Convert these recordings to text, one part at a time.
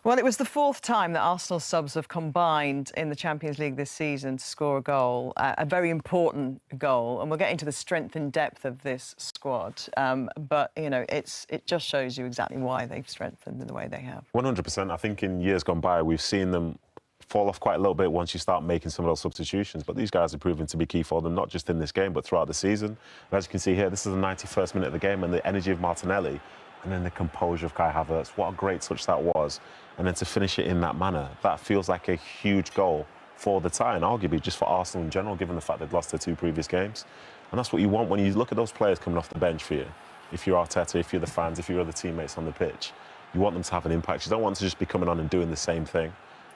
Well, it was the fourth time that Arsenal subs have combined in the Champions League this season to score a goal, a very important goal. And we'll get into the strength and depth of this squad. But, you know, it just shows you exactly why they've strengthened in the way they have. 100%. I think in years gone by, we've seen them fall off quite a little bit once you start making some of those substitutions. But these guys have proven to be key for them, not just in this game, but throughout the season. And as you can see here, this is the 91st minute of the game, and the energy of Martinelli and then the composure of Kai Havertz. What a great touch that was. And then to finish it in that manner, that feels like a huge goal for the tie, and arguably just for Arsenal in general, given the fact they've lost their two previous games. And that's what you want when you look at those players coming off the bench for you. If you're Arteta, if you're the fans, if you're other teammates on the pitch, you want them to have an impact. You don't want to just be coming on and doing the same thing.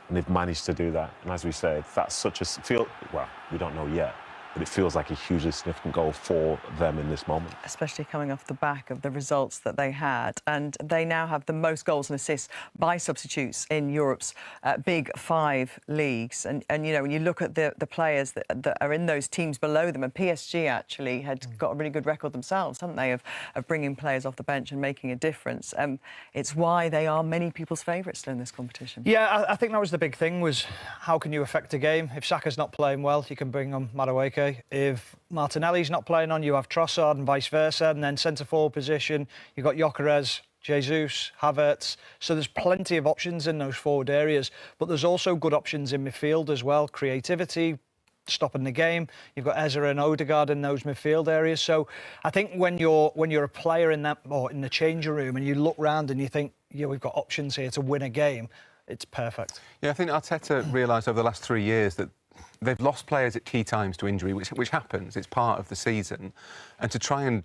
And they've managed to do that. And as we said, that's such a well, we don't know yet, but it feels like a hugely significant goal for them in this moment. Especially coming off the back of the results that they had. And they now have the most goals and assists by substitutes in Europe's big five leagues. And you know, when you look at the players that are in those teams below them, and PSG actually had got a really good record themselves, haven't they, of bringing players off the bench and making a difference. It's why they are many people's favourites still in this competition. Yeah, I think that was the big thing, was how can you affect a game? If Saka's not playing well, you can bring on Madueke. If Martinelli's not playing on, you have Trossard and vice versa. And then centre-forward position, you've got Gyökeres, Jesus, Havertz. So there's plenty of options in those forward areas. But there's also good options in midfield as well. Creativity, stopping the game. You've got Ezra and Odegaard in those midfield areas. So I think when you're a player in that, or in the changing room, and you look round and you think, yeah, we've got options here to win a game, it's perfect. Yeah, I think Arteta realised over the last 3 years that they've lost players at key times to injury, which happens. It's part of the season. And to try and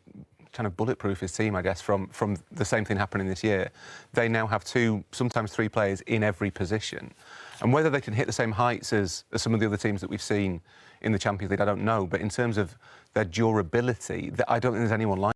kind of bulletproof his team, I guess, from the same thing happening this year, they now have two, sometimes three players in every position. And whether they can hit the same heights as some of the other teams that we've seen in the Champions League, I don't know. But in terms of their durability, I don't think there's anyone like